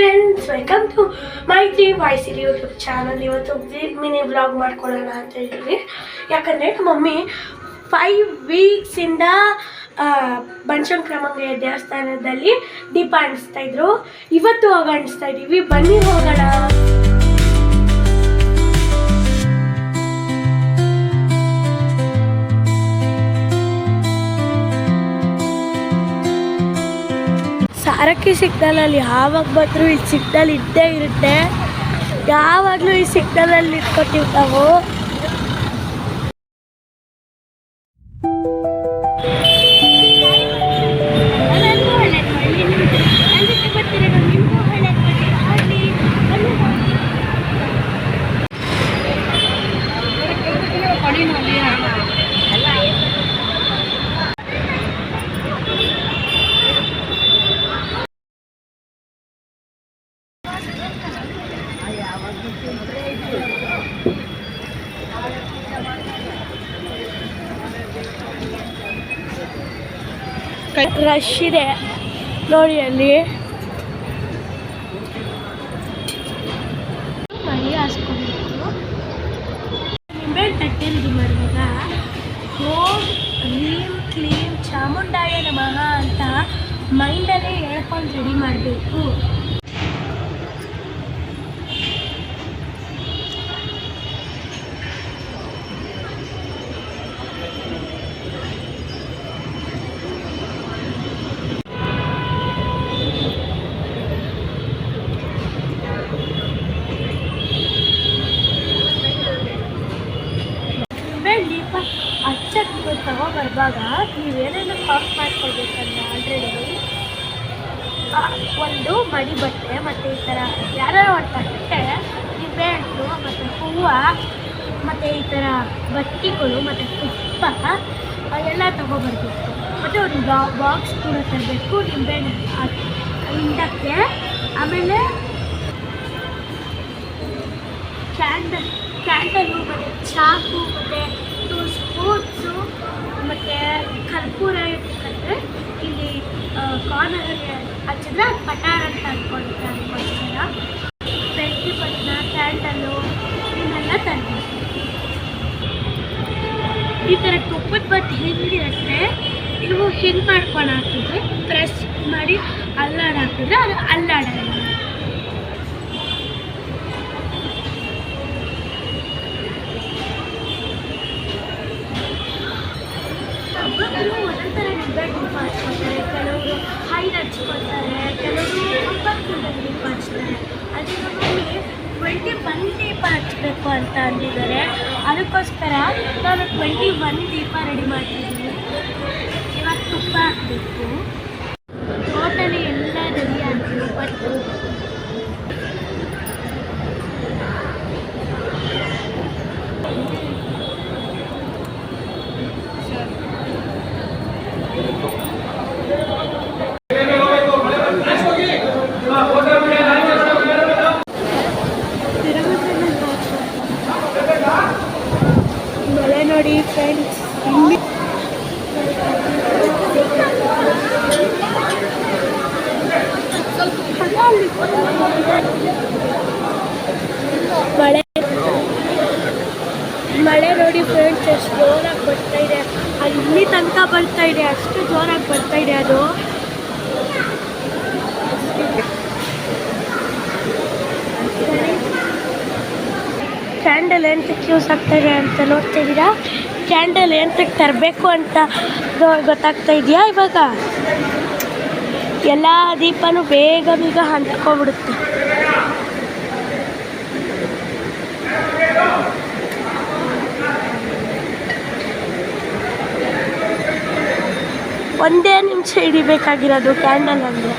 Friends, welcome to ಮೈತ್ರಿ ವಾಯ್ಸಿರಿ YouTube channel. ಇವತ್ತು mini vlog ಮಾಡ್ಕೊಳ್ಳೋಣ ಅಂತ ಇದ್ದೀವಿ. ಯಾಕಂದರೆ ಮಮ್ಮಿ 5 ವೀಕ್ಸಿಂದ ಬನಶಂಕರಮ್ಮಂಗೆ ದೇವಸ್ಥಾನದಲ್ಲಿ ದೀಪ ಅಂಟಿಸ್ತಾ ಇದ್ರು. ಇವತ್ತು ಹೋಗ ಅಂಟಿಸ್ತಾ ಇದ್ದೀವಿ. ಬನ್ನಿ ಹೋಗೋಣ. ಸಾರಕ್ಕಿ ಸಿಗ್ನಲಲ್ಲಿ ಯಾವಾಗ ಬಂದರೂ ಈ ಸಿಗ್ನಲ್ ಇದ್ದೇ ಇರುತ್ತೆ. ಯಾವಾಗಲೂ ಈ ಸಿಗ್ನಲಲ್ಲಿ ಇಟ್ಕೊತೀವಿ ನಾವು. ರಶ್ ಇದೆ ನೋಡಿ ಅಲ್ಲಿ. ಮೈ ಹಾಸ್ಕೊಬೇಕು. ನಿಂಬೆ ತಟ್ಟೆ ರೆಡಿ ಮಾಡುವಾಗ ಓಂ ಹ್ರೀಂ ಕ್ಲೀಂ ಚಾಮುಂಡಾಯ ನಮಃ ಅಂತ ಮೈಂಡಲ್ಲೇ ಹೇಳ್ಕೊಂಡು ರೆಡಿ ಮಾಡಬೇಕು. ದೀಪ ಹಚ್ಚಕ್ಕೆ ತಗೊಬರುವಾಗ ನೀವೇನೇನು ಕಾಫ್ ಮಾಡ್ಕೊಳ್ಬೇಕಂದ್ರೆ ಆಲ್ರೆಡಿ ಒಂದು ಮಡಿ ಬಟ್ಟೆ ಮತ್ತು ಈ ಥರ ಯಾರೋ ಒಂದು ತಟ್ಟೆ, ನಿಂಬೆಹಣ್ಣು ಮತ್ತು ಹೂವು ಮತ್ತು ಈ ಥರ ಬಟ್ಟಿಗಳು ಮತ್ತು ತುಪ್ಪ ಎಲ್ಲ ತಗೊಬರ್ಬೇಕು. ಮತ್ತು ಒಂದು ಬಾಕ್ಸ್ ಕೂಡ ತರಬೇಕು ನಿಂಬೆಹಣ್ಣು ಹಿಂದಕ್ಕೆ. ಆಮೇಲೆ ಕ್ಯಾಂಡಲು ಮತ್ತು ಚಾಕು ಮತ್ತು 2 ಸ್ಪೂನ್ಸು ಮತ್ತು ಕರ್ಪೂರ ಇಟ್ಕೊಂಡ್ರೆ ಇಲ್ಲಿ ಕಾರ್ನರಲ್ಲಿ ಹಚ್ಚಿದ್ರೆ ಅದು ಪಟಾರ ಅಂತ ಅಂದ್ಕೊಳ್ತಾರೆ. ಅದಕ್ಕೋಸ್ಕರ ಬೆಂಕಿ ಪಟ್ಟಣ, ಕ್ಯಾಂಡಲು ಇವನ್ನೆಲ್ಲ ತರಬೇಕು. ಈ ಥರ ತುಪ್ಪದ ಬಟ್ಟೆ ಹಿಂಗಿರುತ್ತೆ. ನೀವು ಹಿಂಗೆ ಮಾಡ್ಕೊಂಡು ಹಾಕಿದ್ರೆ ಪ್ರೆಸ್ ಮಾಡಿ ಅಲ್ಲಾಡಿ ಹಾಕಿದ್ರೆ ಅದು ಅಲ್ಲಾಡಲ್ಲ. ಒಂದೊಂಥರ ನಿಂಬೆ ದೀಪ ಹಚ್ಕೊತಾರೆ, ಕೆಲವರು ಹೈನ್ ಹಚ್ಕೊತಾರೆ, ಕೆಲವರು 9 ದೀಪ ಹಚ್ತಾರೆ. ಅದೇ ನಮ್ಮಲ್ಲಿ 21 ದೀಪ ಹಚ್ಚಬೇಕು ಅಂತ ಅಂದಿದ್ದಾರೆ. ಅದಕ್ಕೋಸ್ಕರ ನಾನು 21 ದೀಪ ರೆಡಿ ಮಾಡ್ತಿದ್ದೀನಿ. ಇವಾಗ ತುಪ್ಪ ಹಾಕಬೇಕು. ಟೋಟಲಿ ಎಲ್ಲ ರೆಡಿ ಆಗ್ತೀವಿ. ಬಟ್ ಮಳೆ ನೋಡಿ ಫ್ರೆಂಡ್ಸ್, ಮಳೆ ನೋಡಿ ಫ್ರೆಂಡ್ಸ್ ಎಷ್ಟು ಜೋರಾಗಿ ಬರ್ತಾ ಇದೆ. ಅದು ಇಲ್ಲಿ ತನಕ ಬರ್ತಾ ಇದೆ, ಅಷ್ಟು ಜೋರಾಗಿ ಬರ್ತಾ ಇದೆ ಅದು. ಕ್ಯಾಂಡಲ್ ಎಂತಕ್ಕೆ ಯೂಸ್ ಆಗ್ತಾಯಿದೆ ಅಂತ ನೋಡ್ತಾ ಇದ್ದೀರಾ? ಕ್ಯಾಂಡಲ್ ಎಂತಕ್ಕೆ ತರಬೇಕು ಅಂತ ಗೊತ್ತಾಗ್ತಾ ಇದೆಯಾ? ಇವಾಗ ಎಲ್ಲ ದೀಪನೂ ಬೇಗ ಬೇಗ ಹಂಚ್ಕೊಬಿಡುತ್ತೆ. ಒಂದೇ ನಿಮಿಷ ಹಿಡಿಬೇಕಾಗಿರೋದು ಕ್ಯಾಂಡಲ್ ಅಂದರೆ.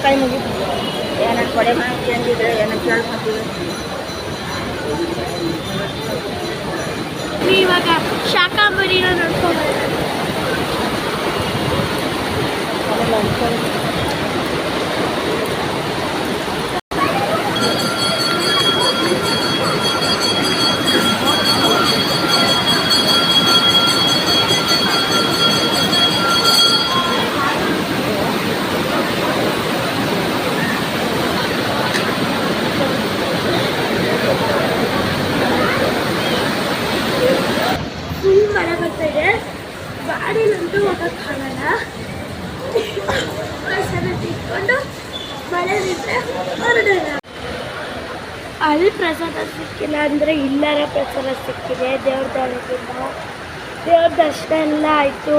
ಕೈ ಮುಗಿತು ಏನಾರು ಕೊಡೆ ಮಾಹಿತಿ ಅಂದಿದ್ರೆ ಏನೋ ಕೇಳ್ಕೊಂತೀವಿ. ಇವಾಗ ಶಾಕಾಂಬರಿನ ನೋಡ್ಕೊಂಡು ಫುಲ್ ಮಳೆ ಬರ್ತಾಯಿದೆ. ಗಾಡಿಲಂತೂ ಹೋಗೋಕ್ಕಾಗಲ್ಲ. ಪ್ರಸಾದ ತಿಳ್ಕೊಂಡು ಮಳೆ ನಿಂತರೆ ಹೊರಡೋಣ. ಅಲ್ಲಿ ಪ್ರಸಾದ ಸಿಕ್ಕಿಲ್ಲ ಅಂದರೆ ಇಲ್ಲರ ಪ್ರಸಾದ ಸಿಕ್ಕಿದೆ. ದೇವ್ರ ದರ್ಶನದಿಂದ ದೇವ್ರ ದರ್ಶನ ಎಲ್ಲ ಆಯಿತು.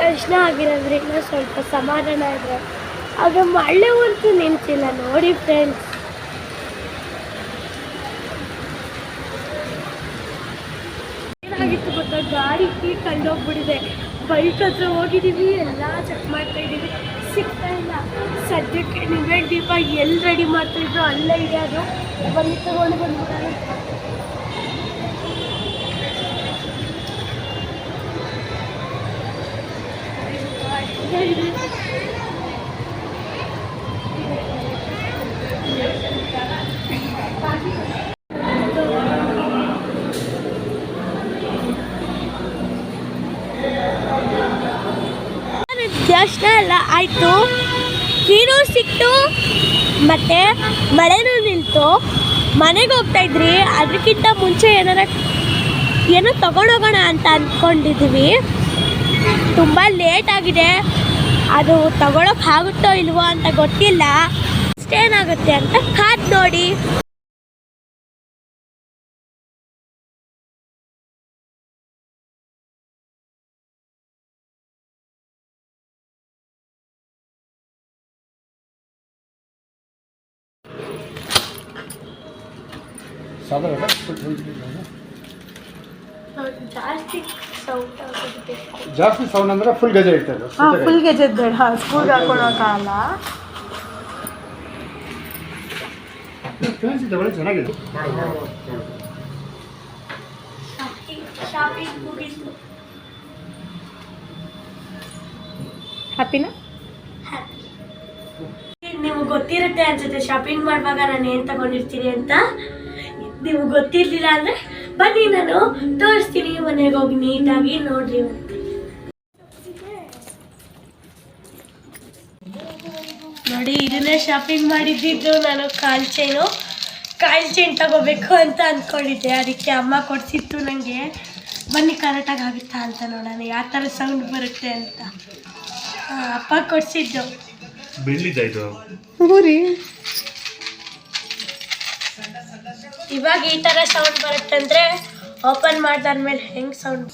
ದರ್ಶನ ಆಗಿರೋದ್ರಿಂದ ಸ್ವಲ್ಪ ಸಮಾಧಾನ ಇದೆ. ಆಗ ಮಳೆ ಅಂತೂ ನಿಂತಿಲ್ಲ ನೋಡಿ ಫ್ರೆಂಡ್ಸ್. ಏನಾಗಿತ್ತು ಗೊತ್ತಾ, ಗಾಡಿ ಕೀ ಕಂಡೋಗ್ಬಿಟ್ಟಿದೆ. ಬೈಕ್ ಹತ್ರ ಹೋಗಿದ್ದೀವಿ, ಎಲ್ಲ ಚೆಕ್ ಮಾಡ್ತಾ ಇದ್ದೀವಿ, ಸಿಗ್ತಾ ಇಲ್ಲ. ಸದ್ಯಕ್ಕೆ ನಿಂಬೆ ದೀಪ ಎಲ್ಲಿ ರೆಡಿ ಮಾಡ್ತಾಯಿದ್ರು ಅಲ್ಲೇ ಇದೆ. ಅದು ಬನ್ನಿ ತಗೊಂಡು ಬಂದ್ಬಿಡೋಣ. ದರ್ಶನ ಎಲ್ಲ ಆಯಿತು, ಕೀನೂ ಸಿಕ್ತು, ಮತ್ತು ಮಳೆನೂ ನಿಲ್ತು. ಮನೆಗೆ ಹೋಗ್ತಾಯಿದ್ರಿ. ಅದಕ್ಕಿಂತ ಮುಂಚೆ ಏನೋ ತಗೊಂಡೋಗೋಣ ಅಂತ ಅಂದ್ಕೊಂಡಿದ್ದೀವಿ. ತುಂಬ ಲೇಟ್ ಆಗಿದೆ. ಅದು ತಗೊಳಕ್ಕಾಗುತ್ತೋ ಇಲ್ವೋ ಅಂತ ಗೊತ್ತಿಲ್ಲ. ಅಷ್ಟೇನಾಗುತ್ತೆ ಅಂತ ಕಾದು ನೋಡಿ. ಜಾಸ್ತಿ ಸೌಂಡ್ ಅಂದ್ರೆ ಫುಲ್ ಗಜೆ ಇರ್ತದೆ. ಫುಲ್ ಗೆಜೆದ್ ಬೇಡ, ಸ್ಕೂಲ್ಗೆ ಹಾಕೊಳ್ಳೋಕ್ಕಾಗಲ್ಲ. ಚೆನ್ನಾಗಿದೆ. ಹ್ಯಾಪಿನಾ? ನಿಮಗೆ ಗೊತ್ತಿರುತ್ತೆ ಅನ್ಸುತ್ತೆ ಶಾಪಿಂಗ್ ಮಾಡುವಾಗ ನಾನು ಏನು ತಗೊಂಡಿರ್ತೀನಿ ಅಂತ. ನಿಮ್ಗೆ ಗೊತ್ತಿರಲಿಲ್ಲ ಅಂದರೆ ಬನ್ನಿ ನಾನು ತೋರಿಸ್ತೀನಿ. ಮನೆಗೆ ಹೋಗಿ ನೀಟಾಗಿ ನೋಡ್ರಿ. ನೋಡಿ, ಇದನ್ನೇ ಶಾಪಿಂಗ್ ಮಾಡಿದ್ದಿದ್ದು. ನಾನು ಕಾಲ್ ಚೈನ್ ತಗೋಬೇಕು ಅಂತ ಅಂದ್ಕೊಂಡಿದ್ದೆ. ಅದಕ್ಕೆ ಅಮ್ಮ ಕೊಡಿಸಿತ್ತು ನನಗೆ. ಬನ್ನಿ ಕರೆಕ್ಟಾಗಿ ಆಗುತ್ತಾ ಅಂತ ನೋಡೋಣ, ಯಾವ ಥರ ಸೌಂಡ್ ಬರುತ್ತೆ ಅಂತ. ಅಪ್ಪ ಕೊಡಿಸಿದ್ದು. ಇವಾಗ ಈ ಥರ ಸೌಂಡ್ ಬರುತ್ತೆ ಅಂದರೆ ಓಪನ್ ಮಾಡ್ದಾದ್ಮೇಲೆ ಹೆಂಗೆ ಸೌಂಡ್